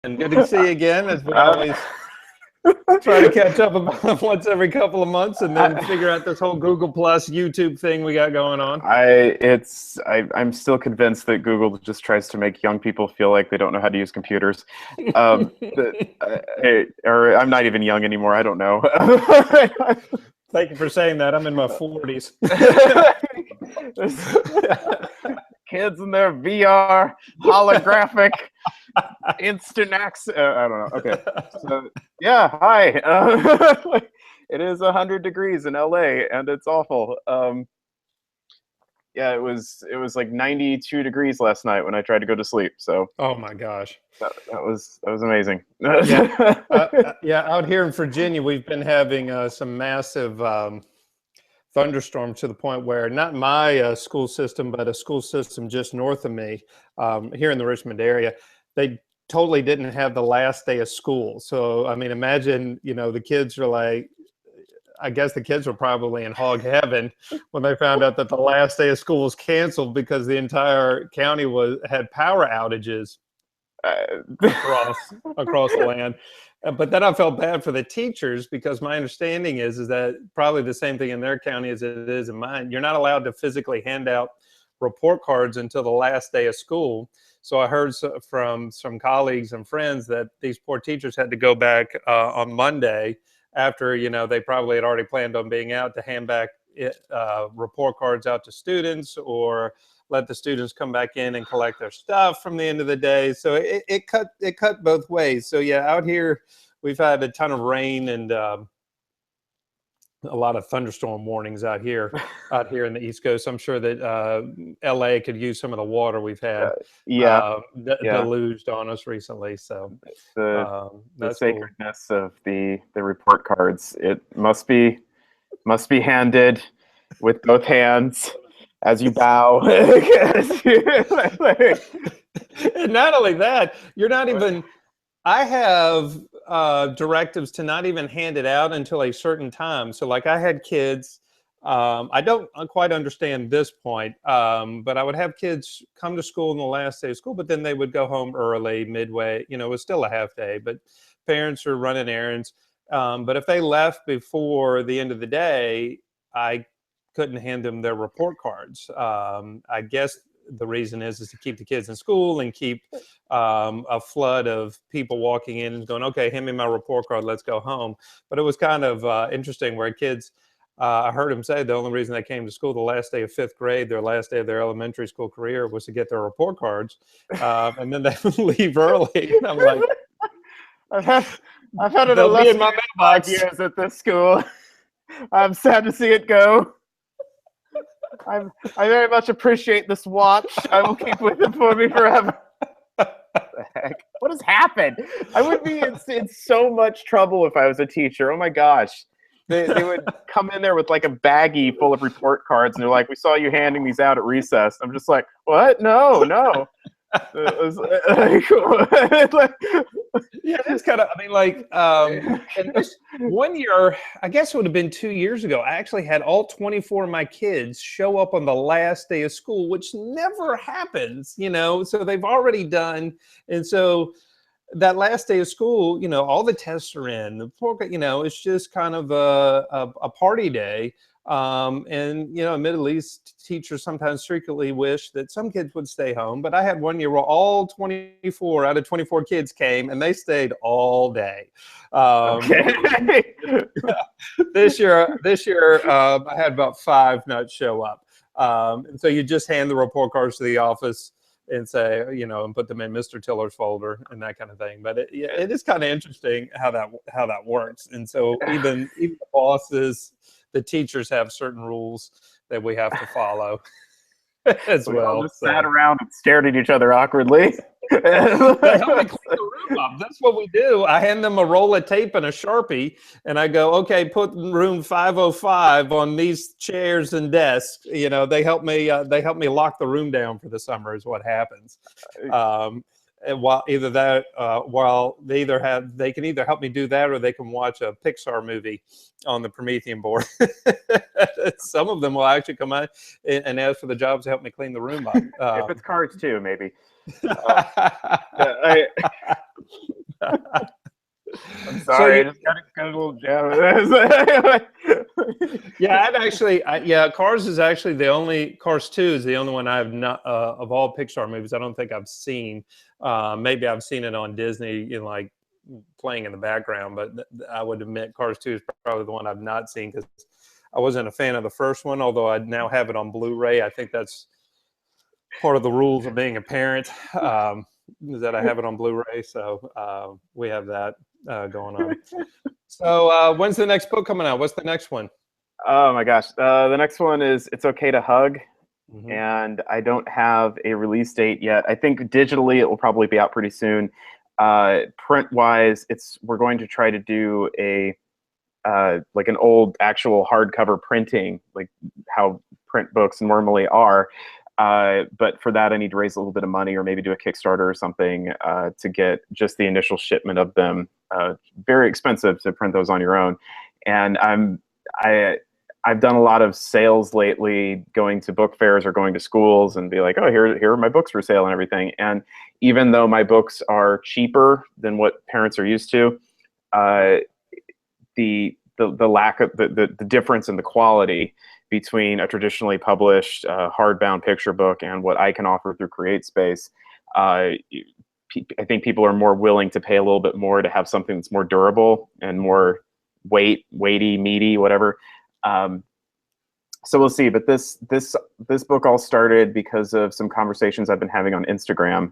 Good to see you again, as we Uh, always try to catch up about once every couple of months and then figure out this whole Google Plus YouTube thing we got going on. I'm still convinced that Google just tries to make young people feel like they don't know how to use computers. Or I'm not even young anymore. I don't know. Thank you for saying that. I'm in my 40s. Kids in their VR holographic instant access. I don't know. Okay, so yeah, hi. It is 100 degrees in LA, and it's awful. Yeah, it was like 92 degrees last night when I tried to go to sleep. So Oh my gosh. that was amazing. Yeah, out here in Virginia, we've been having some massive thunderstorms to the point where not my school system, but a school system just north of me here in the Richmond area, they totally didn't have the last day of school. So, I mean, imagine, the kids are like, I guess the kids were probably in hog heaven when they found out that the last day of school was canceled because the entire county had power outages across the land. But then I felt bad for the teachers because my understanding is that probably the same thing in their county as it is in mine. You're not allowed to physically hand out report cards until the last day of school. So I heard from some colleagues and friends that these poor teachers had to go back on Monday after, they probably had already planned on being out to hand back report cards out to students or let the students come back in and collect their stuff from the end of the day. So it cut both ways. So yeah, out here we've had a ton of rain and a lot of thunderstorm warnings out here in the East Coast. I'm sure that LA could use some of the water we've had Yeah, yeah. deluged on us recently. So The that's cool. sacredness of the report cards. It must be handed with both hands as you bow. And not only that, you're not even. I have directives to not even hand it out until a certain time. So, like, I had kids. I don't quite understand this point, but I would have kids come to school on the last day of school, but then they would go home early, midway. It was still a half day, but parents are running errands. But if they left before the end of the day, I couldn't hand them their report cards. I guess the reason is to keep the kids in school and keep a flood of people walking in and going, okay, hand me my report card, let's go home. But it was kind of interesting where kids, I heard him say the only reason they came to school the last day of fifth grade, their last day of their elementary school career, was to get their report cards. And then they would leave early. And I'm like, I've had an they'll be in my illustrious mailbox. 5 years at this school. I'm sad to see it go. I very much appreciate this watch. I will keep with it for me forever. What the heck? What has happened? I would be in so much trouble if I was a teacher. Oh my gosh. They would come in there with like a baggie full of report cards and they're like, we saw you handing these out at recess. I'm just like, what? No. Yeah, that's kind of, and this one year, I guess it would have been 2 years ago, I actually had all 24 of my kids show up on the last day of school, which never happens, so they've already done. And so that last day of school, all the tests are in, it's just kind of a party day. And admittedly, teachers sometimes secretly wish that some kids would stay home. But I had one year where all 24 out of 24 kids came, and they stayed all day. Okay. This year, I had about 5 not show up. And so you just hand the report cards to the office and say, and put them in Mr. Tiller's folder and that kind of thing. But it is kind of interesting how that works. And so even the bosses, the teachers have certain rules that we have to follow as We well. all just sat around and stared at each other awkwardly. They help me clean the room up. That's what we do. I hand them a roll of tape and a Sharpie, and I go, okay, put room 505 on these chairs and desks. They help me lock the room down for the summer is what happens. And they can either help me do that or they can watch a Pixar movie on the Promethean board. Some of them will actually come out and ask for the jobs to help me clean the room up. If it's Cars too, maybe. I'm So sorry, I just got a little jab at this. yeah, Cars is actually the only Cars 2 is the only one I've not of all Pixar movies I don't think I've seen. Maybe I've seen it on Disney in like playing in the background, but I would admit Cars 2 is probably the one I've not seen because I wasn't a fan of the first one, although I now have it on Blu-ray. I think that's part of the rules of being a parent, is that I have it on Blu-ray. So we have that going on. So when's the next book coming out? What's the next one? Oh my gosh. The next one is It's Okay to Hug. Mm-hmm. And I don't have a release date yet. I think digitally it will probably be out pretty soon. Print-wise, we're going to try to do a like an old actual hardcover printing, like how print books normally are. But for that, I need to raise a little bit of money, or maybe do a Kickstarter or something to get just the initial shipment of them. Very expensive to print those on your own, and I've done a lot of sales lately, going to book fairs or going to schools and be like, oh, here are my books for sale and everything. And even though my books are cheaper than what parents are used to, the lack of the difference in the quality between a traditionally published hardbound picture book and what I can offer through CreateSpace, I think people are more willing to pay a little bit more to have something that's more durable and more weighty, meaty, whatever. So we'll see. But this book all started because of some conversations I've been having on Instagram,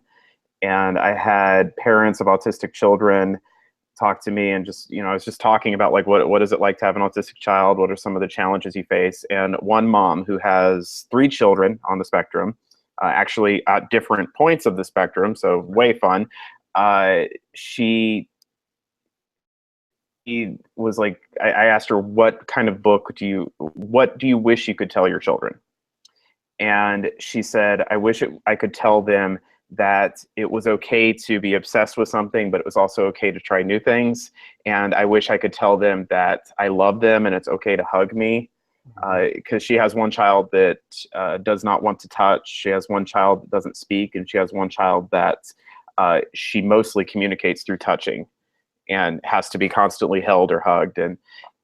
and I had parents of autistic children talk to me, and just, I was just talking about like what is it like to have an autistic child? What are some of the challenges you face? And one mom who has 3 children on the spectrum, actually at different points of the spectrum, so way fun. She was like, I asked her, what kind of book what do you wish you could tell your children? And she said, I wish I could tell them that it was okay to be obsessed with something, but it was also okay to try new things. And I wish I could tell them that I love them and it's okay to hug me. Because she has one child that does not want to touch. She has one child that doesn't speak, and she has one child that she mostly communicates through touching and has to be constantly held or hugged.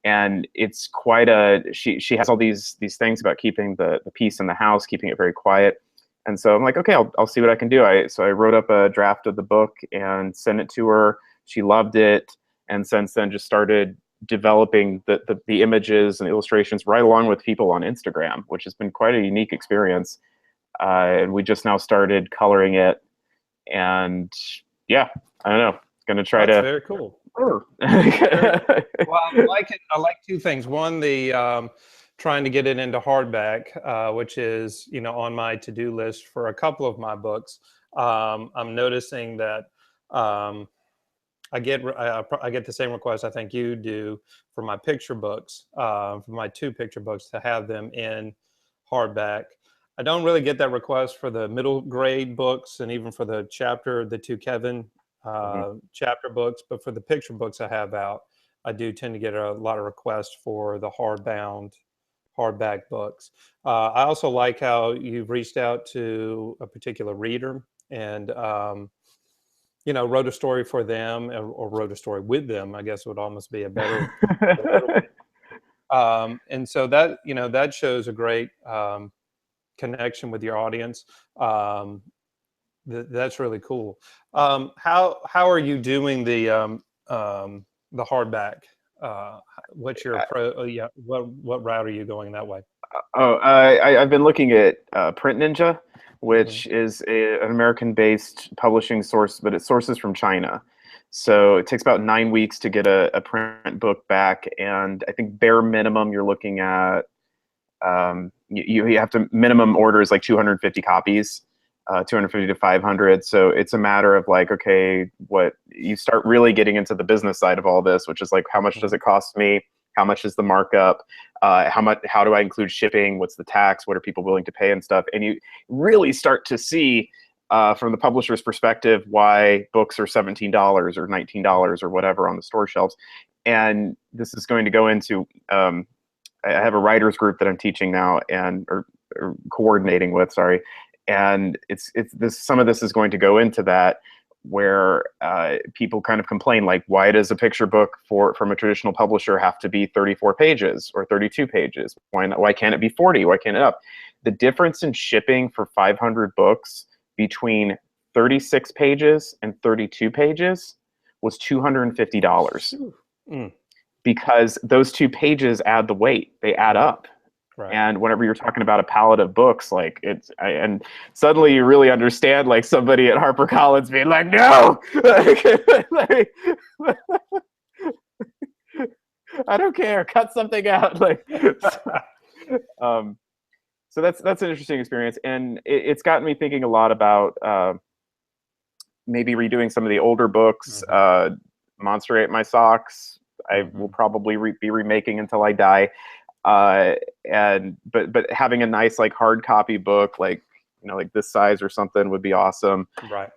And it's quite she has all these things about keeping the peace in the house, keeping it very quiet. And so I'm like, okay, I'll see what I can do. So I wrote up a draft of the book and sent it to her. She loved it, and since then just started developing the images and illustrations right along with people on Instagram, which has been quite a unique experience. And we just now started coloring it, and yeah, I don't know. Going to try That's to. very cool. Well, I like it. I like 2 things. One, the trying to get it into hardback, which is on my to-do list for a couple of my books. I'm noticing that I get the same request I think you do for my picture books, for my 2 picture books, to have them in hardback. I don't really get that request for the middle grade books, and even for the 2 Kevin chapter books, but for the picture books I have out, I do tend to get a lot of requests for the hardback books. I also like how you've reached out to a particular reader and wrote a story for them, or wrote a story with them, I guess would almost be a better and so that that shows a great connection with your audience. That's really cool. How are you doing the hardback? What's your yeah? What route are you going that way? I've been looking at Print Ninja, which is an American-based publishing source, but it sources from China. So it takes about 9 weeks to get a print book back, and I think bare minimum you're looking at you have to minimum order is like 250 copies. 250 to 500. So it's a matter of like, okay, what you start really getting into the business side of all this, which is like, how much does it cost me? How much is the markup? How do I include shipping? What's the tax? What are people willing to pay and stuff? And you really start to see from the publisher's perspective why books are $17 or $19 or whatever on the store shelves. And this is going to go into, I have a writers group that I'm teaching now or coordinating with, sorry. And some of this is going to go into that, where people kind of complain, like, why does a picture book from a traditional publisher have to be 34 pages or 32 pages? Why can't it be 40? Why can't it up? The difference in shipping for 500 books between 36 pages and 32 pages was $250. Mm. Because those 2 pages add the weight. They add up. Right. And whenever you're talking about a palette of books, like and suddenly you really understand, like, somebody at HarperCollins being like, no, like, I don't care, cut something out. Like, so that's an interesting experience, and it's gotten me thinking a lot about maybe redoing some of the older books. Monster Ate My Socks, I will probably be remaking until I die. But having a nice, like, hard copy book, like, you know, like this size or something would be awesome. Right.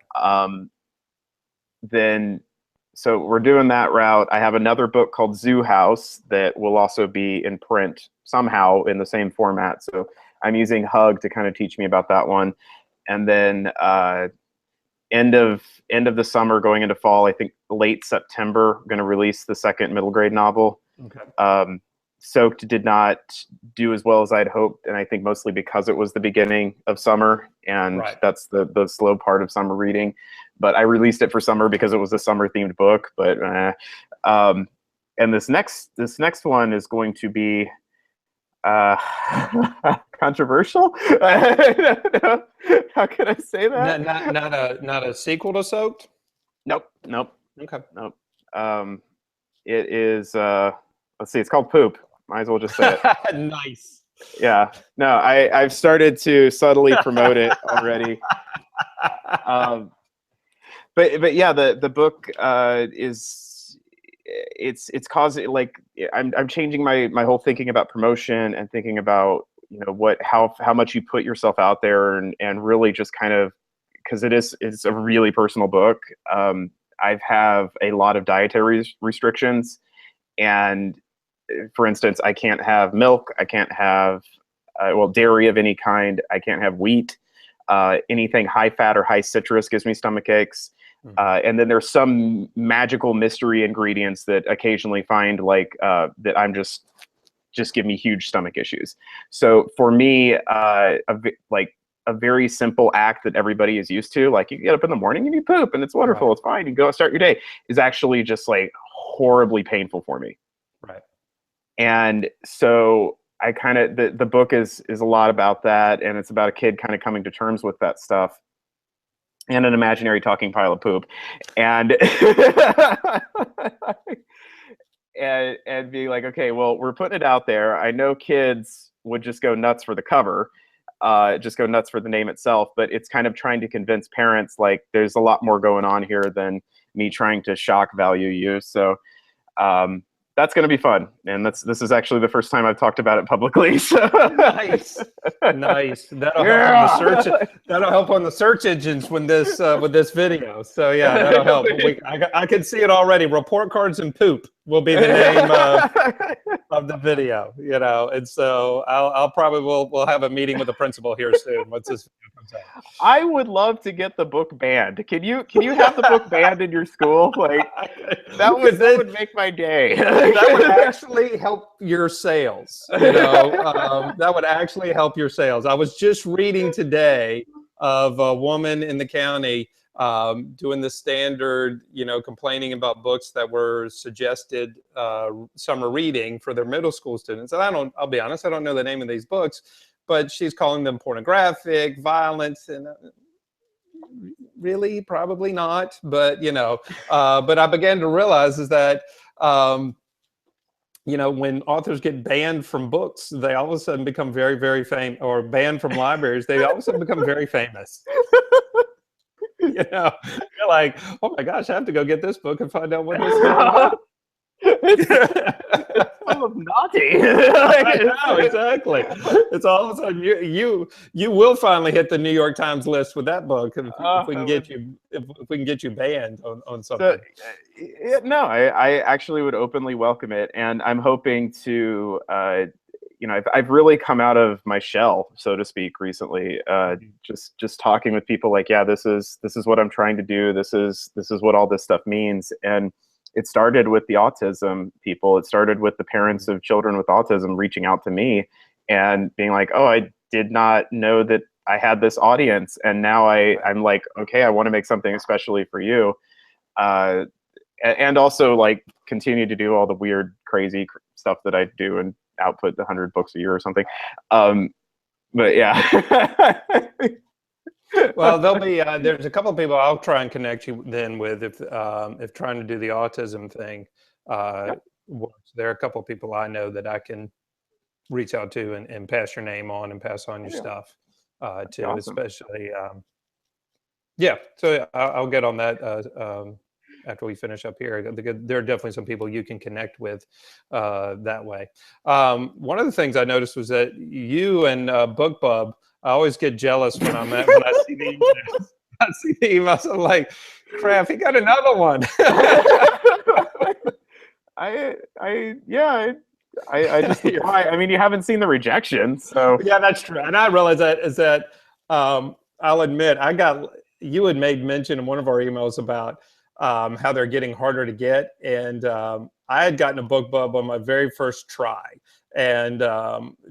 Then, so we're doing that route. I have another book called Zoo House that will also be in print somehow in the same format. So I'm using Hug to kind of teach me about that one. And then end of the summer, going into fall, I think late September, I'm going to release the second middle grade novel. Okay. Soaked did not do as well as I'd hoped, and I think mostly because it was the beginning of summer, and that's the slow part of summer reading. But I released it for summer because it was a summer themed book. But and this next one is going to be controversial. I don't know. How can I say that? Not a sequel to Soaked? Nope. Okay. Nope. It is. Let's see. It's called Poop. Might as well just say it. Nice. Yeah. No, I've started to subtly promote it already. But yeah, the book is it's causing, like, I'm changing my whole thinking about promotion and thinking about, you know, how much you put yourself out there, and really just kind of, because it's a really personal book. I have a lot of dietary restrictions, and for instance, I can't have milk. I can't have, dairy of any kind. I can't have wheat. Anything high fat or high citrus gives me stomach aches. And then there's some magical mystery ingredients that occasionally find, like, that I'm just give me huge stomach issues. So for me, a very simple act that everybody is used to, like, you get up in the morning and you poop and it's wonderful. Right. It's fine. You go start your day, is actually just, like, horribly painful for me. Right. And so I kind of, the book is a lot about that. And it's about a kid kind of coming to terms with that stuff and an imaginary talking pile of poop. And, and being like, okay, well, we're putting it out there. I know kids would just go nuts for the cover, just go nuts for the name itself, but it's kind of trying to convince parents, like, there's a lot more going on here than me trying to shock value you. So, that's going to be fun, and this is actually the first time I've talked about it publicly. So. Nice. That'll help on the search. That'll help on the search engines with this video. So yeah, that'll help. I can see it already. Report cards and poop will be the name of the video. You know, and so I'll probably we'll have a meeting with the principal here soon once this video comes out. I would love to get the book banned. Can you have the book banned in your school? Like, that would make my day. That would actually help your sales. You know, that would actually help your sales. I was just reading today of a woman in the county doing the standard, you know, complaining about books that were suggested summer reading for their middle school students. And I'll be honest, I don't know the name of these books, but she's calling them pornographic, violence, and really, probably not. But, you know, but I began to realize is that, you know, when authors get banned from books, they all of a sudden become very, very famous, or banned from libraries, they all of a sudden become very famous. You know, you're like, oh my gosh, I have to go get this book and find out what this is all about. It's full of naughty. I know, exactly. It's all of a sudden you will finally hit the New York Times list with that book if we can get you banned on something. So, no, I actually would openly welcome it, and I'm hoping to I've really come out of my shell, so to speak, recently. Just talking with people like, yeah, this is what I'm trying to do. This is what all this stuff means. And it started with the autism people. It started with the parents of children with autism reaching out to me and being like, oh, I did not know that I had this audience. And now I'm like, okay, I want to make something especially for you. And also like continue to do all the weird, crazy stuff that I do and output 100 books a year or something. But yeah. Well, there'll be there's a couple of people I'll try and connect you then with if trying to do the autism thing works. There are a couple of people I know that I can reach out to and pass your name on and pass on your stuff to, awesome. especially. Yeah, so I'll get on that after we finish up here. There are definitely some people you can connect with that way. One of the things I noticed was that you and BookBub, I always get jealous when when I see the emails. I see the emails. I'm like, crap, he got another one. I just reply. I mean, you haven't seen the rejection, so yeah, that's true. And I realize that I'll admit you had made mention in one of our emails about how they're getting harder to get, and I had gotten a BookBub on my very first try, and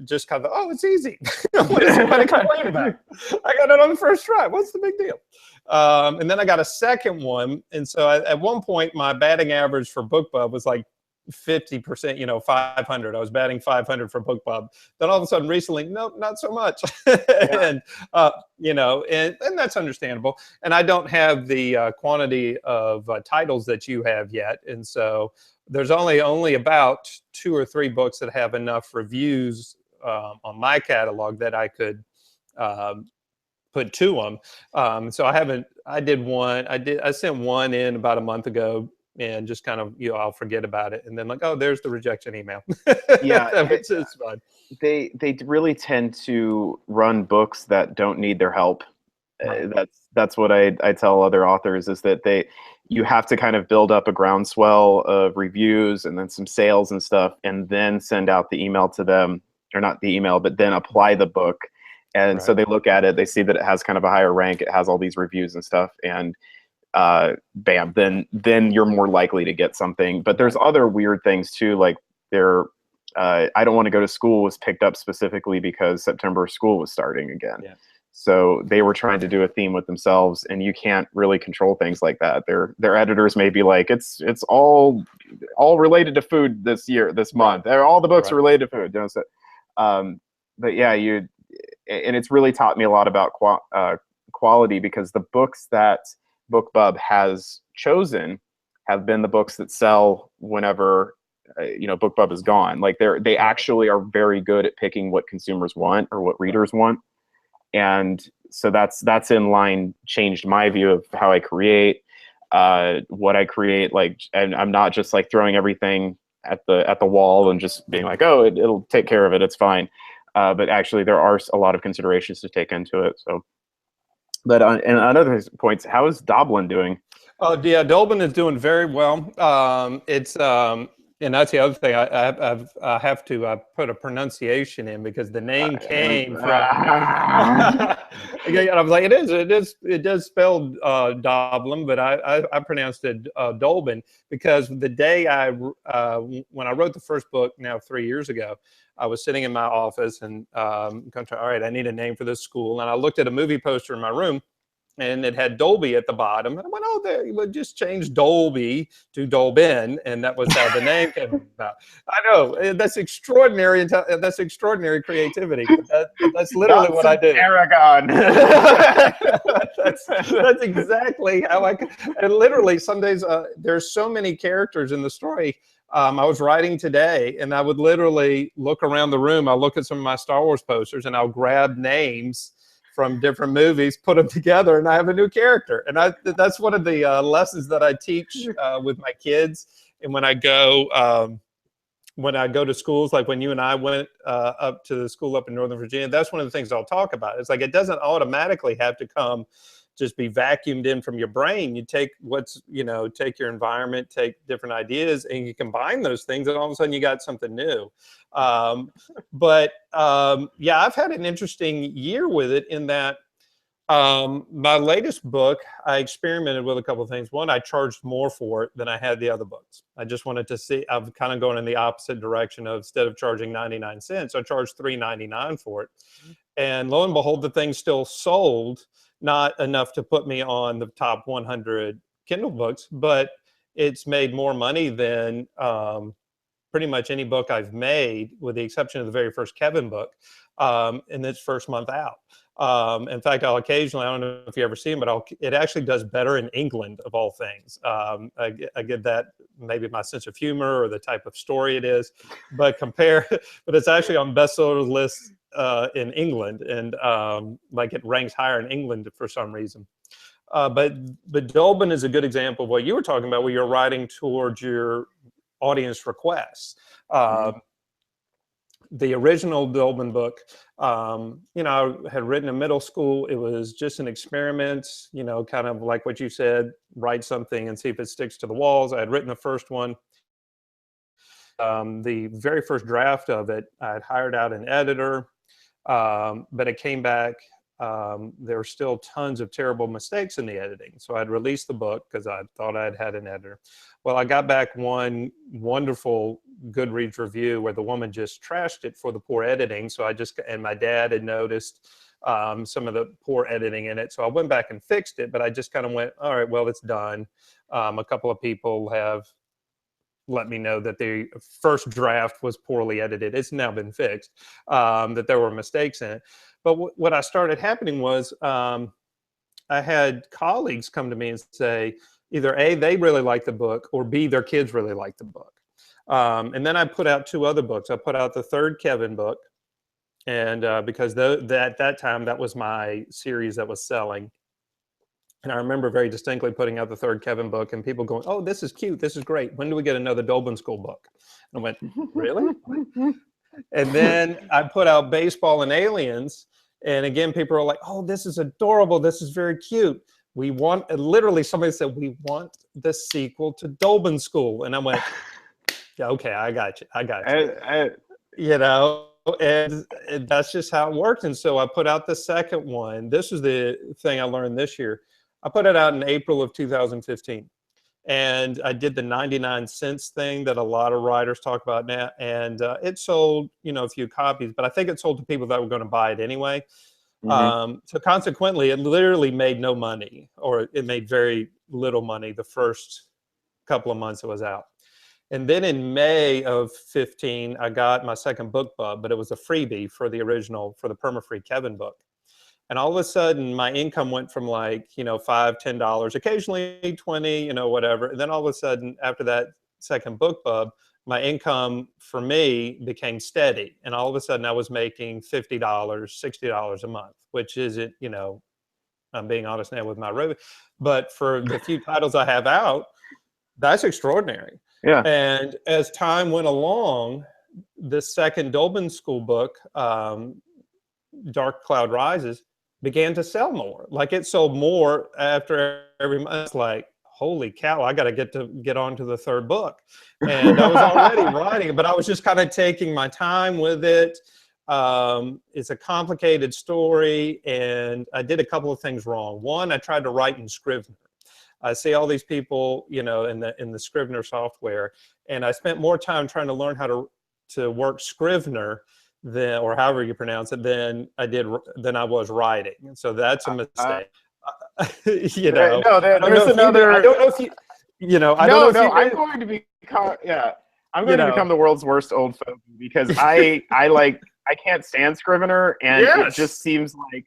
just kind of, oh, it's easy. What is somebody complain about? I got it on the first try. What's the big deal? And then I got a second one, and so at one point my batting average for BookBub was like 50%, 500. I was batting 500 for BookBub. Then all of a sudden recently, nope, not so much. And, and that's understandable. And I don't have the quantity of titles that you have yet. And so there's only about 2 or 3 books that have enough reviews on my catalog that I could put to them. So I sent one in about a month ago, and just kind of, I'll forget about it. And then like, oh, there's the rejection email. Yeah. It's fine. They really tend to run books that don't need their help. Right. That's what I tell other authors, is that you have to kind of build up a groundswell of reviews and then some sales and stuff, and then send out the email to them, or not the email, but then apply the book. And right. So they look at it, they see that it has kind of a higher rank, it has all these reviews and stuff, and bam, then you're more likely to get something. But there's other weird things too, like I Don't Want to Go to School was picked up specifically because September school was starting again. Yeah. So they were trying to do a theme with themselves, and you can't really control things like that. Their editors may be like, it's all related to food this month. All the books are related to food. So, but yeah, and it's really taught me a lot about quality, because the books that BookBub has chosen have been the books that sell whenever BookBub is gone. Like they actually are very good at picking what consumers want or what readers want. And so that's in line changed my view of how I create, what I create. Like, and I'm not just like throwing everything at the wall and just being like, oh, it'll take care of it, it's fine. But actually there are a lot of considerations to take into it. So, but on other points, how is Doblin doing? Oh yeah, Doblin is doing very well. And that's the other thing. I have to put a pronunciation in, because the name came from. I was like, it does spell Doblin, but I pronounced it Dolbin, because the day when I wrote the first book now 3 years ago, I was sitting in my office and all right, I need a name for this school, and I looked at a movie poster in my room, and it had Dolby at the bottom. And I went, oh, there, we'll just change Dolby to Dolbin, and that was how the name came about. I know, that's extraordinary. That's extraordinary creativity. That's literally what I do. Aragon. that's exactly how and literally some days there's so many characters in the story. I was writing today, and I would literally look around the room. I'll look at some of my Star Wars posters, and I'll grab names from different movies, put them together, and I have a new character. And that's one of the lessons that I teach with my kids. And when I go to schools, like when you and I went up to the school up in Northern Virginia, that's one of the things I'll talk about. It's like, it doesn't automatically have to come just be vacuumed in from your brain. You take take your environment, take different ideas, and you combine those things, and all of a sudden you got something new. Yeah, I've had an interesting year with it in that my latest book, I experimented with a couple of things. One, I charged more for it than I had the other books. I just wanted to see, I've kind of gone in the opposite direction of, instead of charging 99 cents, I charged $3.99 for it. And lo and behold, the thing still sold, not enough to put me on the top 100 Kindle books, but it's made more money than pretty much any book I've made, with the exception of the very first Kevin book, in its first month out. In fact, I'll occasionally, I don't know if you ever see them, but it actually does better in England, of all things. I get that, maybe my sense of humor or the type of story it is, but but it's actually on bestseller lists in England, and like it ranks higher in England for some reason. But Dolben is a good example of what you were talking about, where you're writing towards your audience requests. The original Dolben book, I had written in middle school. It was just an experiment, kind of like what you said, write something and see if it sticks to the walls. I had written the first one. The very first draft of it, I had hired out an editor, but it came back. There were still tons of terrible mistakes in the editing. So I'd released the book because I thought I'd had an editor. Well, I got back one wonderful Goodreads review where the woman just trashed it for the poor editing. So and my dad had noticed some of the poor editing in it. So I went back and fixed it, but I just kind of went, all right, well, it's done. A couple of people have let me know that the first draft was poorly edited. It's now been fixed, that there were mistakes in it. But what I started happening was I had colleagues come to me and say, either A, they really like the book, or B, their kids really like the book. And then I put out 2 other books. I put out the third Kevin book, and because at that time, that was my series that was selling. And I remember very distinctly putting out the third Kevin book and people going, oh, this is cute. This is great. When do we get another Dolben School book? And I went, really? And then I put out Baseball and Aliens. And again, people are like, oh, this is adorable. This is very cute. We want, literally somebody said, we want the sequel to Dolben School. And I went, yeah, okay, I got you. I got you. And that's just how it worked. And so I put out the second one. This is the thing I learned this year. I put it out in April of 2015. And I did the 99 cents thing that a lot of writers talk about now. And it sold, a few copies, but I think it sold to people that were going to buy it anyway. So consequently, it literally made no money, or it made very little money the first couple of months it was out. And then in May of 15, I got my second book bub, but it was a freebie for the perma-free Kevin book. And all of a sudden, my income went from like, $5, $10, occasionally 20, whatever. And then all of a sudden, after that second book bub, my income for me became steady. And all of a sudden, I was making $50, $60 a month, which isn't, I'm being honest now with my revenue. But for the few titles I have out, that's extraordinary. Yeah. And as time went along, the second Dolben School book, Dark Cloud Rises, began to sell more. Like it sold more after every month. It's like, holy cow, I got to get on to the third book. And I was already writing, but I was just kind of taking my time with it. It's a complicated story, and I did a couple of things wrong. One, I tried to write in Scrivner. I see all these people, in the Scrivener software, and I spent more time trying to learn how to work Scrivener or however you pronounce it, than I was writing. And so that's a mistake. No, there's another. I don't know if you, I don't know if I'm going to become, I'm going to become the world's worst old fogey, because I can't stand Scrivener, and it just seems like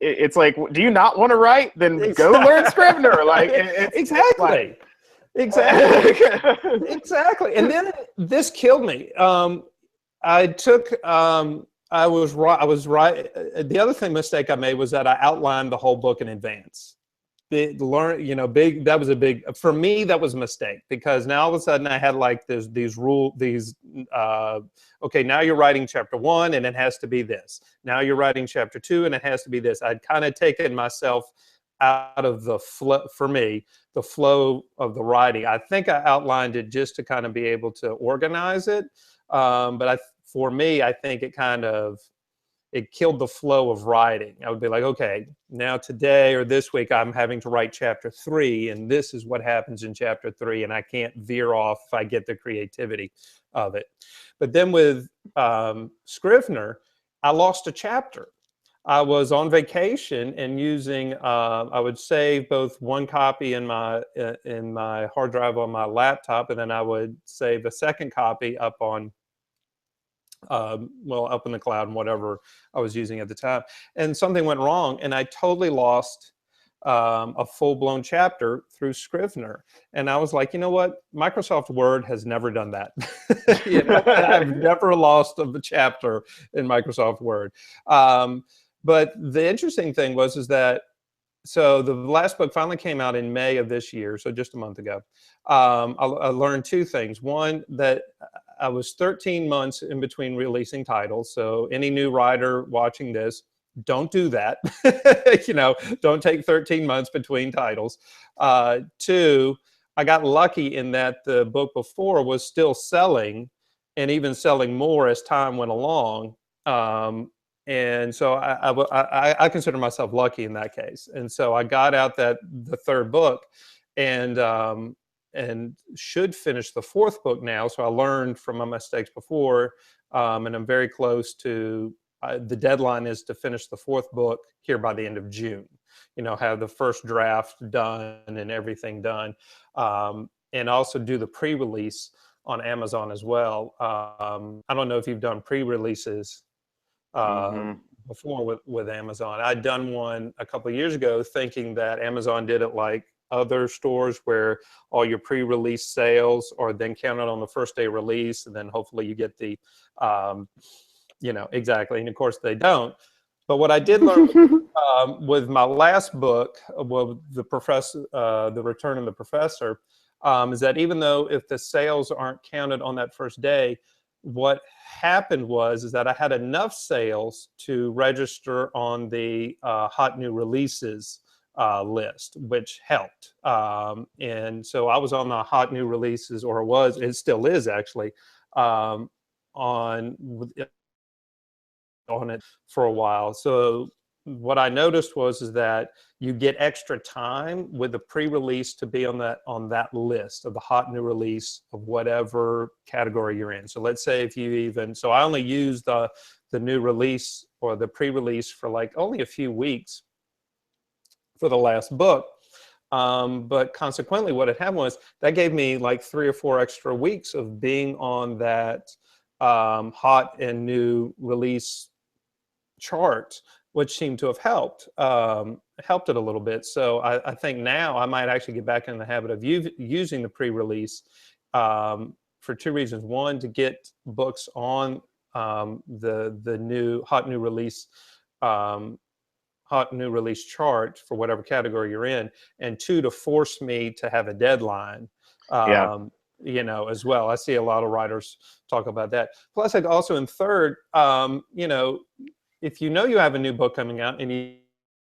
it's like, do you not want to write? Then go learn Scrivener. Like exactly. Exactly. And then this killed me. I was right. The other mistake I made was that I outlined the whole book in advance. that was a big, for me, that was a mistake, because now all of a sudden I had like okay, now you're writing chapter 1 and it has to be this. Now you're writing chapter 2 and it has to be this. I'd kind of taken myself out of the flow, for me, the flow of the writing. I think I outlined it just to kind of be able to organize it. But for me, I think it killed the flow of writing. I would be like, okay, now today or this week, I'm having to write chapter 3, and this is what happens in chapter 3, and I can't veer off if I get the creativity of it. But then with Scrivener, I lost a chapter. I was on vacation and using, I would save both one copy in my hard drive on my laptop, and then I would save a second copy up on up in the cloud and whatever I was using at the time. And something went wrong, and I totally lost a full-blown chapter through Scrivener. And I was like, you know what? Microsoft Word has never done that. I've never lost a chapter in Microsoft Word. But the interesting thing is that, so the last book finally came out in May of this year, so just a month ago. I learned 2 things. One, that I was 13 months in between releasing titles. So any new writer watching this, don't do that. Don't take 13 months between titles. 2, I got lucky in that the book before was still selling, and even selling more as time went along. And so I consider myself lucky in that case. And so I got out the 3rd book, and should finish the 4th book now. So I learned from my mistakes before, and I'm very close to, the deadline is to finish the 4th book here by the end of June. Have the first draft done and everything done, and also do the pre-release on Amazon as well. I don't know if you've done pre-releases before with Amazon. I'd done one a couple of years ago, thinking that Amazon did it like other stores, where all your pre-release sales are then counted on the first day release, and then hopefully you get the exactly. And of course they don't. But what I did learn with my last book, The Return of the Professor, is that even though if the sales aren't counted on that first day, what happened is that I had enough sales to register on the hot new releases list, which helped. And so I was on the hot new releases, or it still is actually, on it for a while. So what I noticed is that you get extra time with the pre-release to be on that list of the hot new release of whatever category you're in. So let's say so I only used the new release or the pre-release for like only a few weeks for the last book. But consequently, what had happened was that gave me like 3 or 4 extra weeks of being on that hot and new release chart, which seemed to have helped it a little bit. So I think now I might actually get back in the habit of using the pre-release for 2 reasons. One, to get books on the new hot new release chart for whatever category you're in, and 2, to force me to have a deadline. As well. I see a lot of writers talk about that. Plus, I'd also, in third, if you have a new book coming out and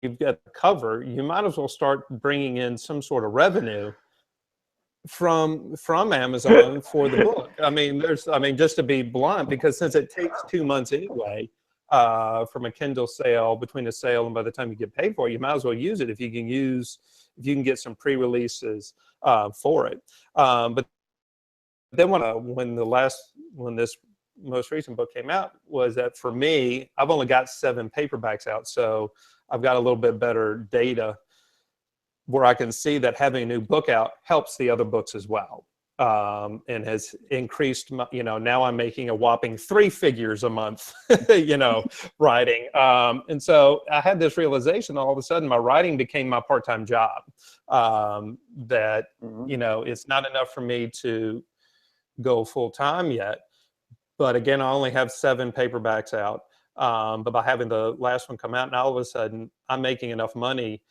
you've got the cover, you might as well start bringing in some sort of revenue from Amazon for the book. Just to be blunt, because since it takes 2 months anyway, from a Kindle sale, between the sale and by the time you get paid for it, you might as well use it if you can get some pre-releases for it. But then when this most recent book came out, was that for me, I've only got 7 paperbacks out, so I've got a little bit better data where I can see that having a new book out helps the other books as well, and has increased my, now I'm making a whopping 3 figures a month, writing. And so I had this realization, all of a sudden my writing became my part-time job, that, it's not enough for me to go full-time yet. But again, I only have 7 paperbacks out. But by having the last one come out, now all of a sudden I'm making enough money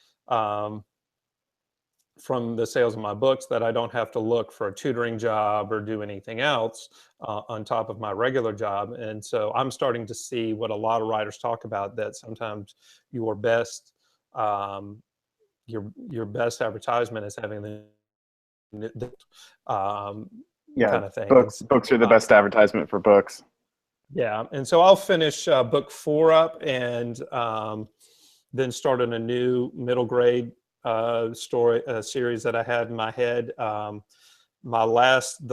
from the sales of my books that I don't have to look for a tutoring job or do anything else on top of my regular job. And so I'm starting to see what a lot of writers talk about, that sometimes your best um, your best advertisement is having the Yeah, kind of things. books are the best advertisement for books. Yeah, and so I'll finish book 4 up, and then start on a new middle grade story series that I had in my head. The last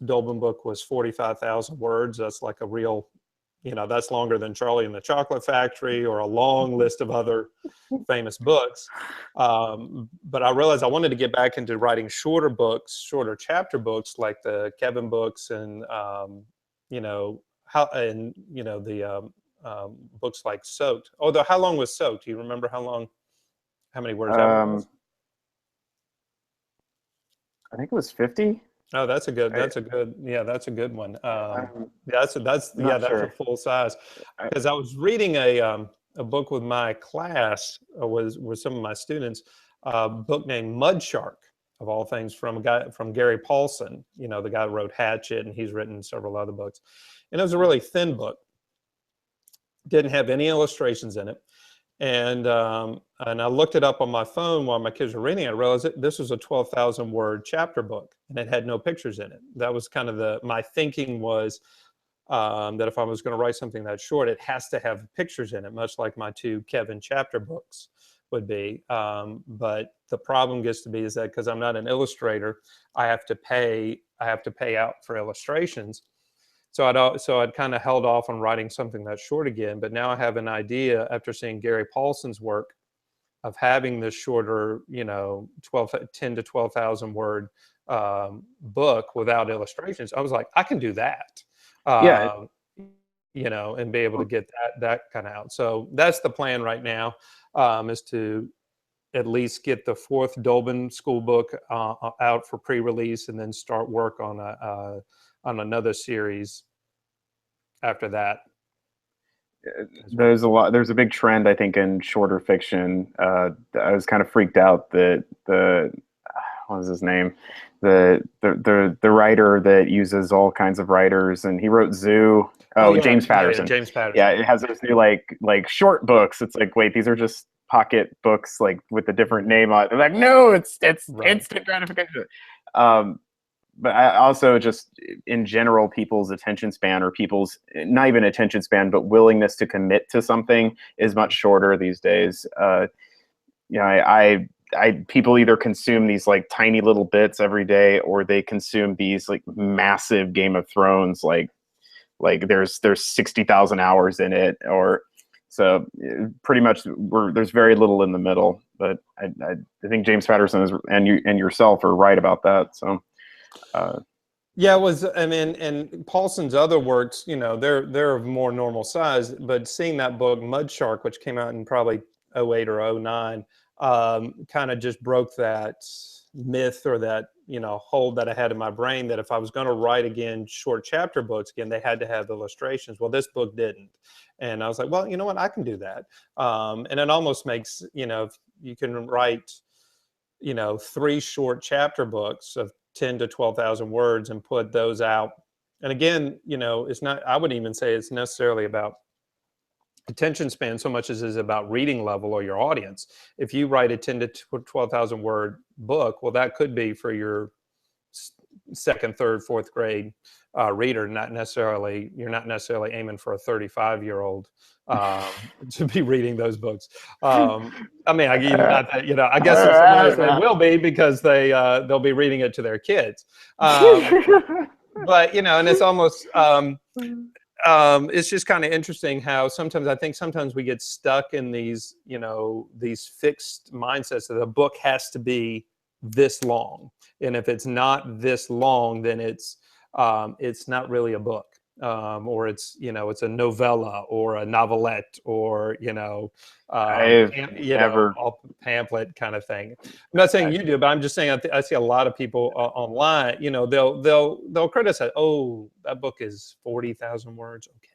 Dolben book was 45,000 words. That's like a real, that's longer than Charlie and the Chocolate Factory or a long list of other famous books. But I realized I wanted to get back into writing shorter books, shorter chapter books, like the Kevin books, and the books like Soaked. Although, how long was Soaked? Do you remember how many words that one was? I think it was 50. Oh, that's a good one. That's Not a sure. full size. Because I was reading a book with my class, with some of my students, a book named Mud Shark, of all things, from Gary Paulson, the guy who wrote Hatchet, and he's written several other books. And it was a really thin book. Didn't have any illustrations in it. And I looked it up on my phone while my kids were reading it. I realized this was a 12,000 word chapter book, and it had no pictures in it. That was kind of my thinking was that if I was going to write something that short, it has to have pictures in it, much like my 2 Kevin chapter books would be. But the problem gets to be is that because I'm not an illustrator, I have to pay out for illustrations. So I'd kind of held off on writing something that's short again, but now I have an idea after seeing Gary Paulson's work of having this shorter, 10 to 12,000 word book without illustrations. I was like, I can do that, Yeah. And be able to get that kind of out. So that's the plan right now, is to at least get the 4th Dolben school book out for pre-release, and then start work on another series after that. There's a big trend, I think, in shorter fiction. I was kind of freaked out that what was his name, the writer that uses all kinds of writers, and he wrote Zoo. Oh, yeah, James Patterson. Yeah, James Patterson. Yeah, it has those new like short books. It's like, wait, these are just pocket books, like with a different name on it. They're like, no, it's right. Instant gratification. But I also just, in general, people's attention span, or people's, not even attention span, but willingness to commit to something is much shorter these days. People either consume these like tiny little bits every day, or they consume these like massive Game of Thrones, like there's 60,000 hours in it, or so pretty much there's very little in the middle. But I think James Patterson and yourself are right about that. So. Yeah, it was. I mean, and Paulson's other works, they're of more normal size. But seeing that book, Mud Shark, which came out in probably 08 or 09, kind of just broke that myth, or that hold that I had in my brain, that if I was going to write again short chapter books again, they had to have illustrations. Well, this book didn't, and I was like, well, you know what, I can do that. And it almost makes, if you can write 3 short chapter books of 10 to 12,000 words and put those out. And again, it's not, I wouldn't even say it's necessarily about attention span so much as is about reading level or your audience. If you write a 10 to 12,000 word book, well, that could be for your 2nd, 3rd, 4th grade reader. You're not necessarily aiming for a 35-year-old to be reading those books. I mean, I guess in some ways they will be, because they'll be reading it to their kids. But and it's almost it's just kind of interesting how sometimes we get stuck in these fixed mindsets that a book has to be this long, and if it's not this long, then it's not really a book, or it's a novella or a novelette, or pamphlet kind of thing. I'm not saying you do, but I'm just saying I see a lot of people online. They'll criticize. Oh, that book is 40,000 words. Okay,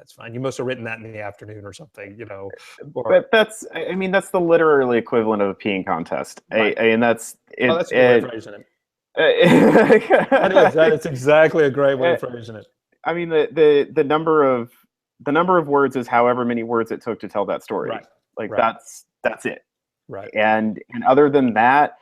that's fine. You must have written that in the afternoon or something, you know. Or, But that's, I mean, that's the literary equivalent of a peeing contest. Right. And that's it. Oh, that's a good way of phrasing it. That is exactly a great way of phrasing it. I mean, the number of words is however many words it took to tell that story. Right. Like Right. that's it. Right. And other than that,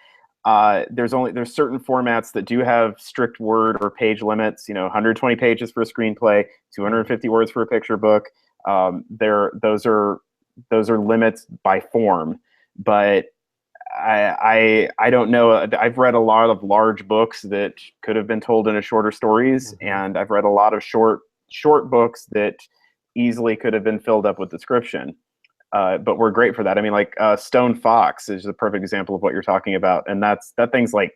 there's certain formats that do have strict word or page limits. You know, 120 pages for a screenplay, 250 words for a picture book. Those are limits by form. But I don't know. I've read a lot of large books that could have been told into shorter stories, and I've read a lot of short books that easily could have been filled up with description. But we're great for that. I mean, like Stone Fox is a perfect example of what you're talking about, and that thing's like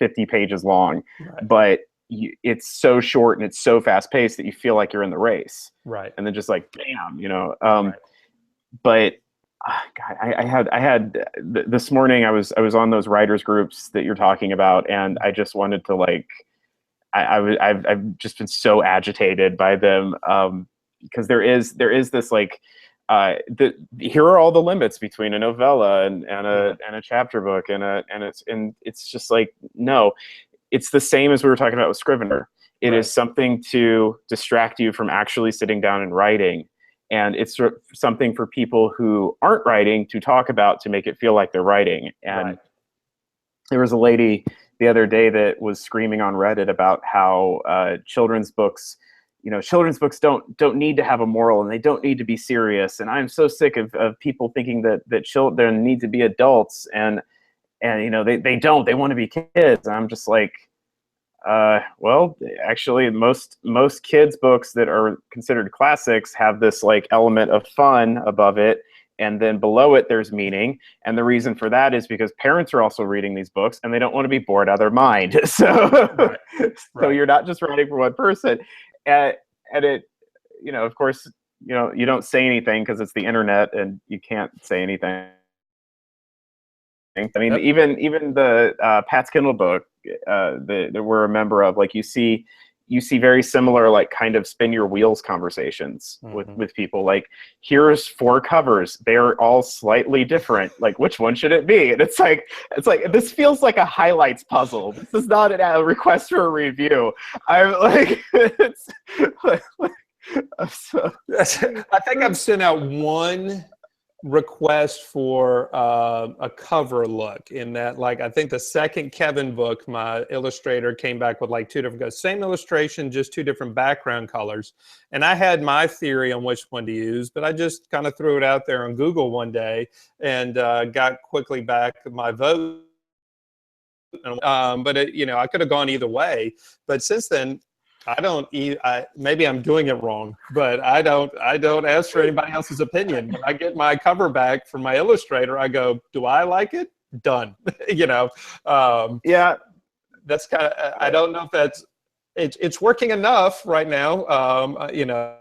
50 pages long, Right. but it's so short and it's so fast paced that you feel like you're in the race. Right. And then just like bam, you know. Right. But God, I had this morning. I was on those writers groups that you're talking about, and I just wanted to like, I've just been so agitated by them because there is this like, here are all the limits between a novella and a chapter book and it's just like, no, it's the same as we were talking about with Scrivener. It is something to distract you from actually sitting down and writing. And it's something for people who aren't writing to talk about to make it feel like they're writing. And there was a lady the other day that was screaming on Reddit about how children's books don't need to have a moral and they don't need to be serious. And I'm so sick of people thinking that children need to be adults and you know, they don't. They want to be kids. And I'm just like, well, actually, most kids' books that are considered classics have this like element of fun above it, and then below it there's meaning. And the reason for that is because parents are also reading these books, and they don't want to be bored out of their mind. So, so you're not just writing for one person, and it, you know, of course, you know, you don't say anything because it's the internet, and you can't say anything. I mean, even the Pat's Kindle book that we're a member of, like you see very similar, like kind of spin your wheels conversations with people. Like, here's 4 covers. They're all slightly different. Like, which one should it be? And it's like this feels like a highlights puzzle. This is not a request for a review. I'm like, it's like so. I think I've sent out one request for a cover look, in that, like, I think the second Kevin book, my illustrator came back with like 2 different colors, same illustration, just 2 different background colors. And I had my theory on which one to use, but I just kind of threw it out there on Google one day and got quickly back my vote. But it, you know, I could have gone either way. But since then, maybe I'm doing it wrong, but I don't ask for anybody else's opinion. When I get my cover back from my illustrator, I go, do I like it? Done. You know? Yeah. That's kind of, I don't know if it's working enough right now, you know,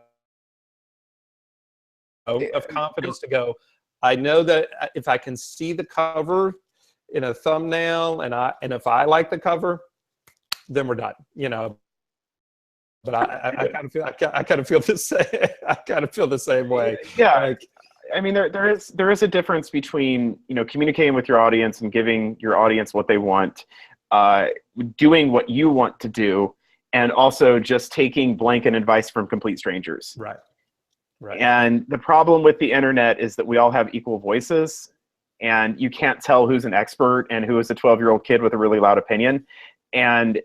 of confidence to go, I know that if I can see the cover in a thumbnail and if I like the cover, then we're done, you know. But I kind of feel the same. I kind of feel the same way. Yeah, like, I mean, there is a difference between, you know, communicating with your audience and giving your audience what they want, doing what you want to do, and also just taking blanket advice from complete strangers. Right. And the problem with the internet is that we all have equal voices, and you can't tell who's an expert and who is a 12-year-old kid with a really loud opinion, and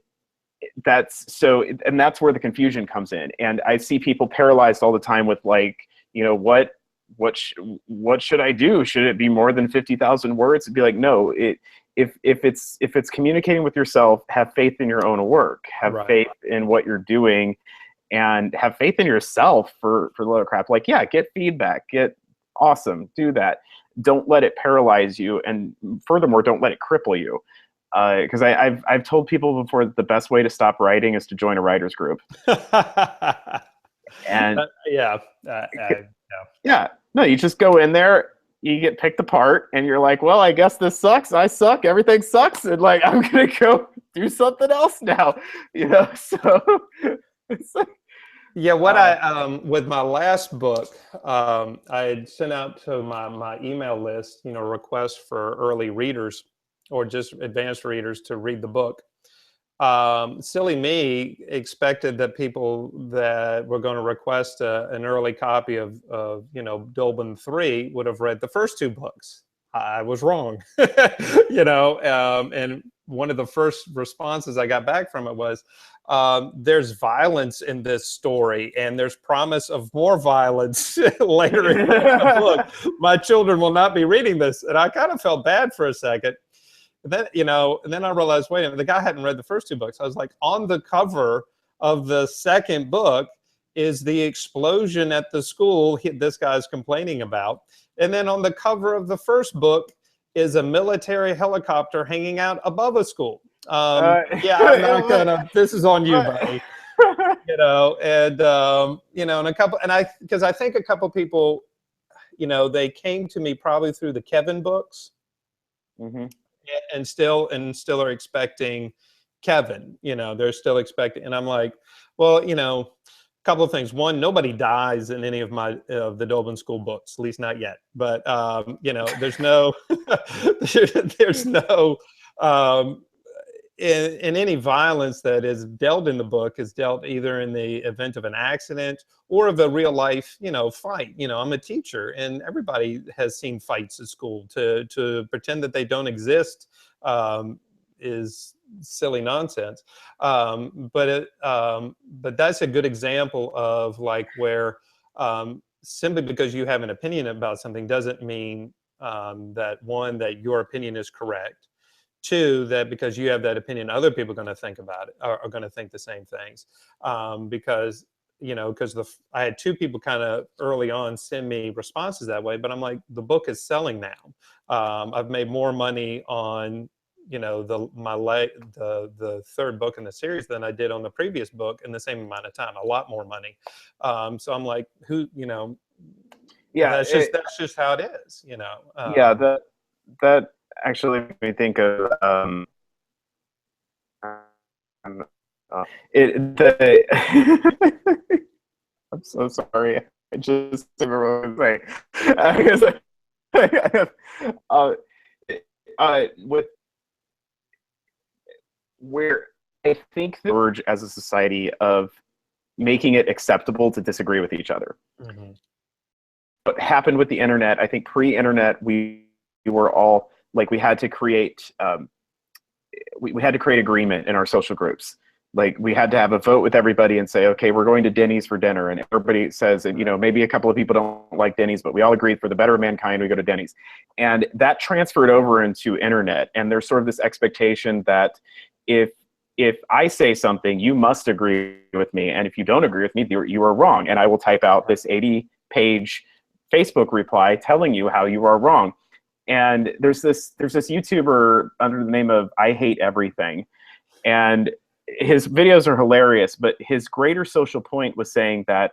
that's where the confusion comes in. And I see people paralyzed all the time with, like, you know, what should I do? Should it be more than 50,000 words? It'd be like, no, if it's communicating with yourself, have faith in your own work, have faith in what you're doing, and have faith in yourself for the little crap. Like, yeah, get feedback, awesome, do that. Don't let it paralyze you, and furthermore, don't let it cripple you. Because I've told people before that the best way to stop writing is to join a writers group. And no, you just go in there, you get picked apart, and you're like, well, I guess this sucks. I suck. Everything sucks, and like, I'm gonna go do something else now. You know, so it's like, Yeah, what I with my last book, I had sent out to my email list, requests for early readers or just advanced readers to read the book. Silly me expected that people that were going to request an early copy of Dolben 3 would have read the first two books. I was wrong. And one of the first responses I got back from it was, there's violence in this story and there's promise of more violence later in the book. My children will not be reading this. And I kind of felt bad for a second. And then I realized, wait a minute, the guy hadn't read the first two books. I was like, on the cover of the second book is the explosion at the school this guy's complaining about. And then on the cover of the first book is a military helicopter hanging out above a school. Yeah, I'm not gonna, this is on you, buddy. And because I think a couple people, they came to me probably through the Kevin books. Mm-hmm. And still are expecting Kevin, they're still expecting. And I'm like, well, a couple of things. One, nobody dies in any of the Dolben School books, at least not yet. But, there's no, there's no, in any violence that is dealt in the book is dealt either in the event of an accident or of a real life, fight. I'm a teacher and everybody has seen fights at school. To pretend that they don't exist is silly nonsense. But that's a good example of like where simply because you have an opinion about something doesn't mean that one, that your opinion is correct. Two, that because you have that opinion, other people are going to think about it, are going to think the same things. Because I had two people kind of early on send me responses that way, but I'm like, the book is selling now. I've made more money on the third book in the series than I did on the previous book in the same amount of time, a lot more money. So I'm like, Yeah, that's just how it is, yeah, that actually made me think of I'm so sorry. I just remember what I was saying. With where I think the urge as a society of making it acceptable to disagree with each other. Mm-hmm. What happened with the internet, I think pre-internet, we were all like, we had to create we had to create agreement in our social groups. Like we had to have a vote with everybody and say, okay, we're going to Denny's for dinner. And everybody says, and maybe a couple of people don't like Denny's, but we all agreed for the better of mankind, we go to Denny's. And that transferred over into internet. And there's sort of this expectation that if I say something, you must agree with me. And if you don't agree with me, you are wrong. And I will type out this 80-page Facebook reply telling you how you are wrong. And there's this YouTuber under the name of I Hate Everything. And his videos are hilarious, but his greater social point was saying that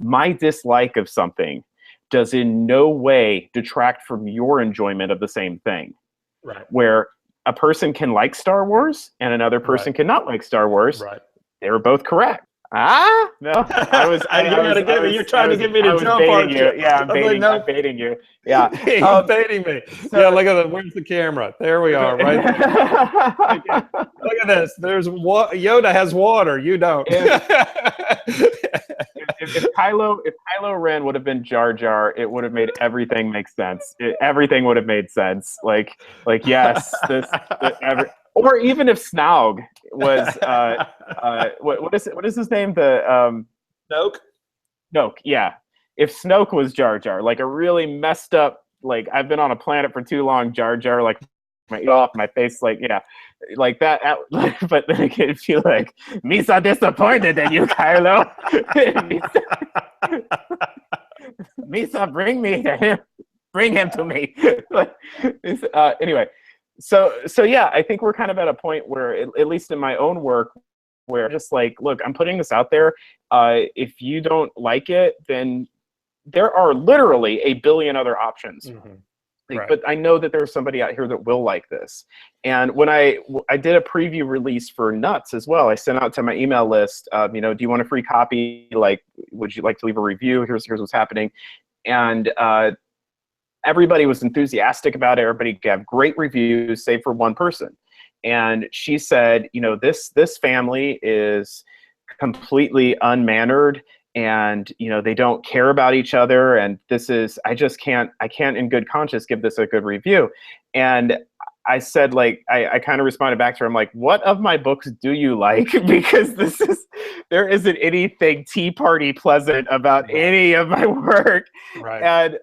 my dislike of something does in no way detract from your enjoyment of the same thing. Right. Where a person can like Star Wars and another person cannot like Star Wars. Right. They were both correct. No, you're trying to get me to jump on you. Yeah, I'm baiting you. Yeah. You're baiting me. So, yeah, look at where's the camera? There we are, right there. Look at this. There's Yoda has water. You don't. If Kylo Ren would have been Jar Jar, it would have made everything make sense. Everything would have made sense. Like yes, or even if Smaug was what is his name? The Snoke. Snoke, yeah. If Snoke was Jar Jar, like a really messed up, like I've been on a planet for too long, Jar Jar, like my face, like yeah, like that. But then again, if you like, me so disappointed in you, Kylo. me so bring him to me. Anyway. So yeah, I think we're kind of at a point where, at least in my own work, where just like, look, I'm putting this out there. If you don't like it, then there are literally a billion other options. Mm-hmm. Right. but I know that there's somebody out here that will like this. And when I did a preview release for Nuts as well, I sent out to my email list, do you want a free copy? Like, would you like to leave a review? Here's what's happening. And everybody was enthusiastic about it. Everybody gave great reviews, save for one person. And she said, this family is completely unmannered, and they don't care about each other, and I can't in good conscience give this a good review. And I said, like, I kind of responded back to her. I'm like, what of my books do you like? Because there isn't anything Tea Party pleasant about any of my work. Right. And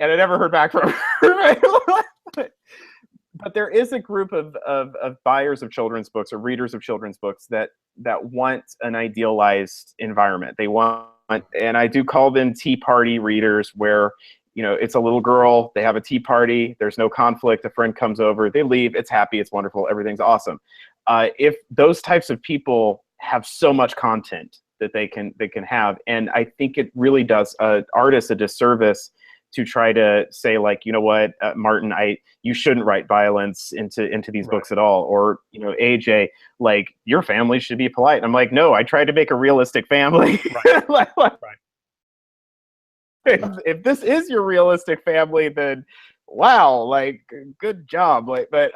I never heard back from her. But there is a group of buyers of children's books or readers of children's books that want an idealized environment. They want, and I do call them Tea Party readers, where it's a little girl, they have a tea party, there's no conflict, a friend comes over, they leave, it's happy, it's wonderful, everything's awesome. If those types of people have so much content that they can have, and I think it really does artists a disservice to try to say, like, what, Martin, you shouldn't write violence into these books at all, or AJ, like, your family should be polite. And I'm like, no, I tried to make a realistic family. Right. If this is your realistic family, then wow, like, good job. Like, but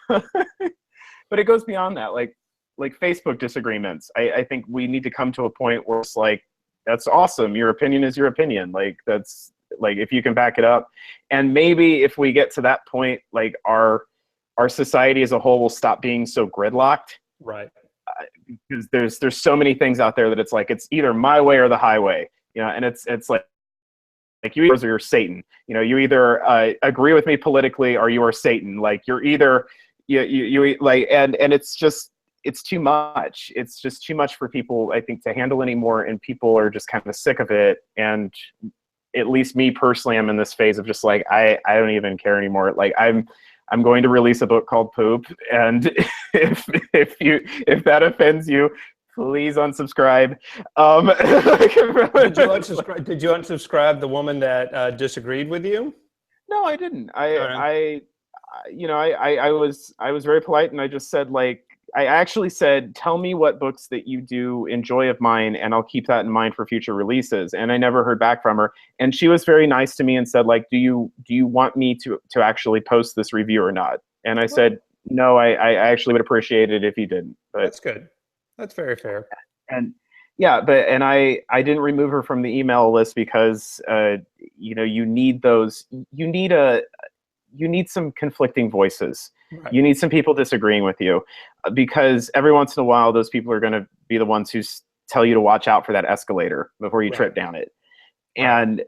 but it goes beyond that. Like Facebook disagreements. I think we need to come to a point where it's like, that's awesome. Your opinion is your opinion. Like, that's, like, if you can back it up. And maybe if we get to that point, like, our society as a whole will stop being so gridlocked. Right. Because there's so many things out there that it's like, it's either my way or the highway, and it's like you either, or you're Satan. You either agree with me politically or you are Satan. Like, you're either you like, and it's just, it's too much. It's just too much for people, I think, to handle anymore, and people are just kind of sick of it. And at least me personally, I'm in this phase of just like, I don't even care anymore. Like, I'm going to release a book called Poop, and if that offends you, please unsubscribe. Did you unsubscribe the woman that disagreed with you? No, I didn't. Right. I was very polite, and I just said, like, I actually said, tell me what books that you do enjoy of mine, and I'll keep that in mind for future releases. And I never heard back from her. And she was very nice to me and said, like, do you want me to actually post this review or not? And I said, no, I actually would appreciate it if you didn't. But that's good. That's very fair. And yeah, and I didn't remove her from the email list because you need those. You need some conflicting voices. Right. You need some people disagreeing with you, because every once in a while, those people are going to be the ones who tell you to watch out for that escalator before you trip down it. And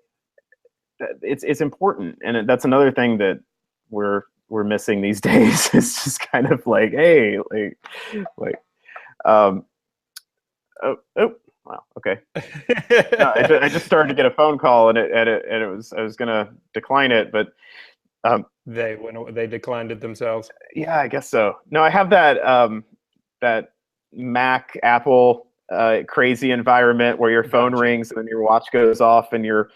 it's important. And that's another thing that we're missing these days. It's just kind of like, hey, wow, okay. I just started to get a phone call, and it was, I was gonna decline it, but they declined it themselves. Yeah, I guess so. No, I have that Mac Apple crazy environment where your phone rings and then your watch goes off and your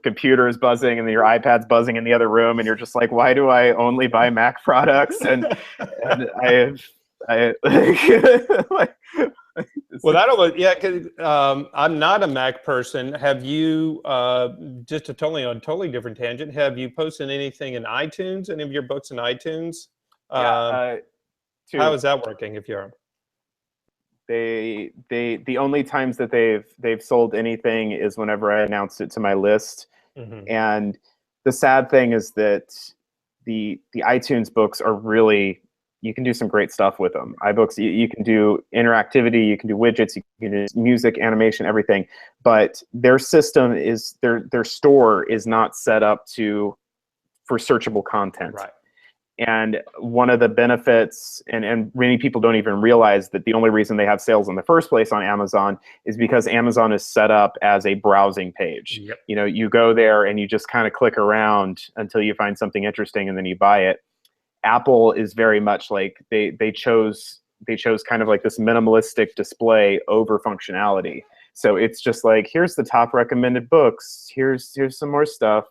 computer is buzzing and then your iPad's buzzing in the other room, and you're just like, why do I only buy Mac products? And well, because I'm not a Mac person. Have you, just on a totally different tangent, have you posted anything in iTunes, any of your books in iTunes? How is that working, if you're? The only times that they've sold anything is whenever I announced it to my list. Mm-hmm. And the sad thing is that the iTunes books are really, you can do some great stuff with them. iBooks, you can do interactivity, you can do widgets, you can do music, animation, everything. But their system is, their store is not set up for searchable content. Right. And one of the benefits, and many people don't even realize that the only reason they have sales in the first place on Amazon is because Amazon is set up as a browsing page. Yep. You go there and you just kind of click around until you find something interesting and then you buy it. Apple is very much like they chose kind of like this minimalistic display over functionality. So it's just like, here's the top recommended books. Here's some more stuff.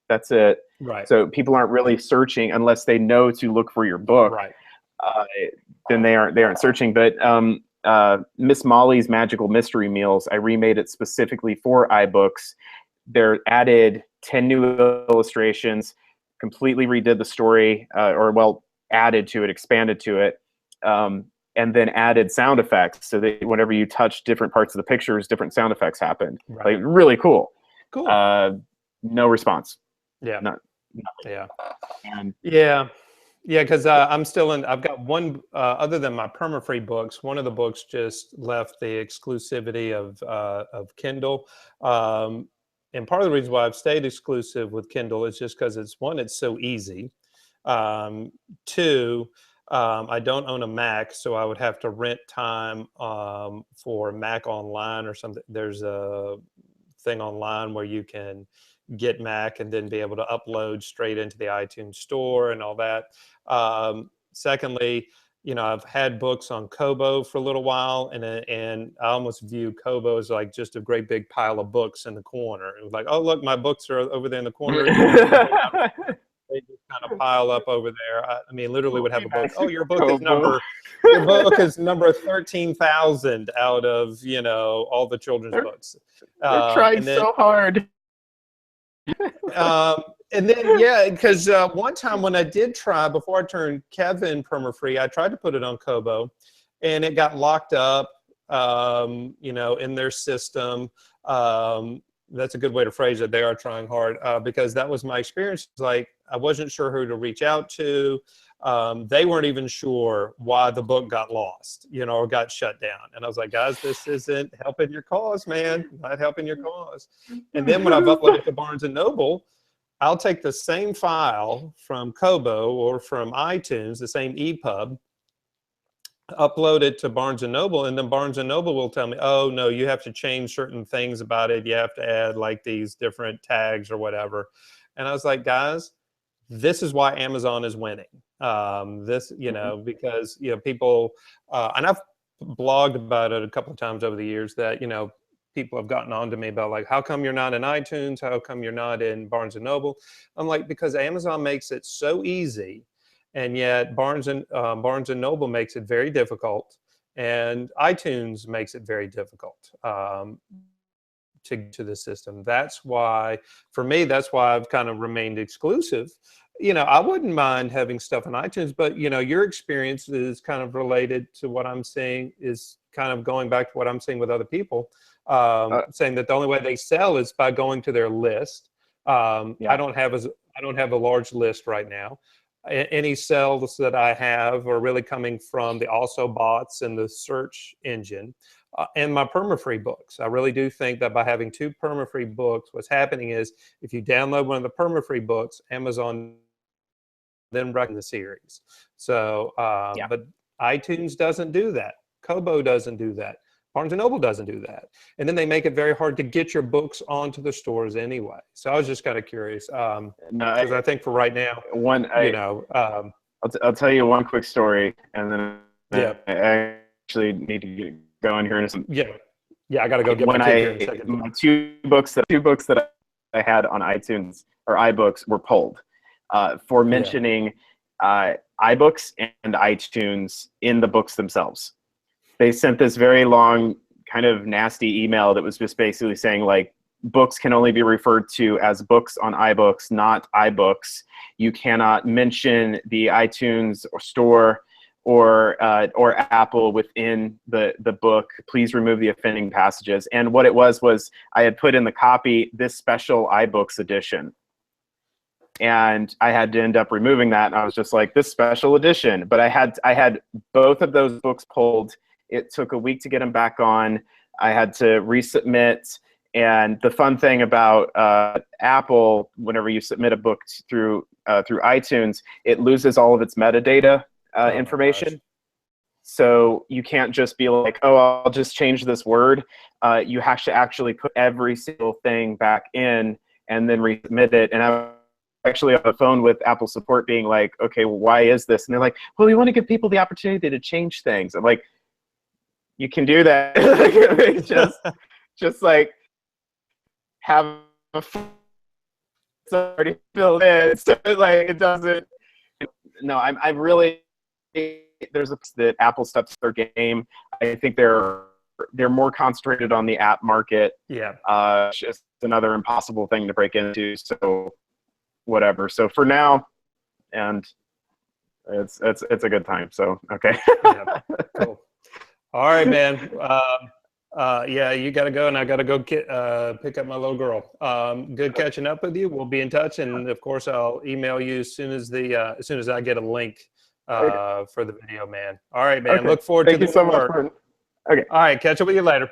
That's it. Right. So people aren't really searching unless they know to look for your book. Right. Then they aren't searching. But Miss Molly's Magical Mystery Meals, I remade it specifically for iBooks. They're added 10 new illustrations, completely redid the story, added to it, expanded to it, and then added sound effects so that whenever you touch different parts of the pictures, different sound effects happened. Right. Like, really cool. Cool. No response. Yeah. Not, Yeah. and Yeah. Yeah, because I'm still in. I've got one other than my perma-free books. One of the books just left the exclusivity of Kindle, and part of the reason why I've stayed exclusive with Kindle is just because it's so easy. Two, I don't own a Mac, so I would have to rent time for Mac Online or something. There's a thing online where you can get Mac and then be able to upload straight into the iTunes store and all that. Secondly, I've had books on Kobo for a little while, and I almost view Kobo as like just a great big pile of books in the corner. It was like, oh look, my books are over there in the corner. They just kind of pile up over there. I mean, literally would have a book. Oh, your book is Kobo. number 13,000 out of all the children's books. They're trying And then so hard. and then because one time when I did try before I turned Kevin perma-free, I tried to put it on Kobo, and it got locked up, in their system. That's a good way to phrase it. They are trying hard because that was my experience. Like, I wasn't sure who to reach out to. They weren't even sure why the book got lost, or got shut down. And I was like, guys, this isn't helping your cause, man. Not helping your cause. And then when I've uploaded to Barnes and Noble, I'll take the same file from Kobo or from iTunes, the same EPUB, upload it to Barnes and Noble, and then Barnes and Noble will tell me, oh no, you have to change certain things about it. You have to add like these different tags or whatever. And I was like, guys, this is why Amazon is winning. Because people, and I've blogged about it a couple of times over the years that people have gotten on to me about like, how come you're not in iTunes? How come you're not in Barnes and Noble? I'm like, because Amazon makes it so easy, and yet Barnes and Noble makes it very difficult, and iTunes makes it very difficult to the system. That's why, for me, that's why I've kind of remained exclusive. I wouldn't mind having stuff on iTunes, but your experience is kind of related to what I'm saying, is kind of going back to what I'm seeing with other people, saying that the only way they sell is by going to their list. I don't have a large list right now. Any sales that I have are really coming from the also bots and the search engine and my perma-free books. I really do think that by having 2 perma-free books, what's happening is if you download one of the perma-free books, Amazon then recommends the series. So, but iTunes doesn't do that. Kobo doesn't do that. Barnes & Noble doesn't do that. And then they make it very hard to get your books onto the stores anyway. So I was just kind of curious. Because I think for right now, I'll tell you one quick story, and then yeah. I actually need to get going here in a second. Yeah, I got to go get my kid here in a second. My two books that I had on iTunes or iBooks were pulled for mentioning iBooks and iTunes in the books themselves. They sent this very long, kind of nasty email that was just basically saying, like, books can only be referred to as books on iBooks, not iBooks. You cannot mention the iTunes or store or Apple within the book. Please remove the offending passages. And what it was I had put in the copy this special iBooks edition. And I had to end up removing that. And I was just like, this special edition. But I had both of those books pulled. It took a week to get them back on. I had to resubmit. And the fun thing about Apple, whenever you submit a book through iTunes, it loses all of its metadata information. So you can't just be like, oh, I'll just change this word. You have to actually put every single thing back in and then resubmit it. And I actually on the phone with Apple support being like, okay, well, why is this? And they're like, well, we want to give people the opportunity to change things. I'm like, you can do that. just like have a already filled in, so like it doesn't. No, I'm really. There's a that Apple steps their game. I think they're more concentrated on the app market. Yeah. It's just another impossible thing to break into. So whatever. So for now, and it's a good time. So okay. Yeah. Cool. All right, man. Yeah, you got to go, and I got to go pick up my little girl. Good catching up with you. We'll be in touch, and of course, I'll email you as soon as I get a link for the video, man. All right, man. Okay. Look forward Thank to you the so work. much. Okay. All right, catch up with you later.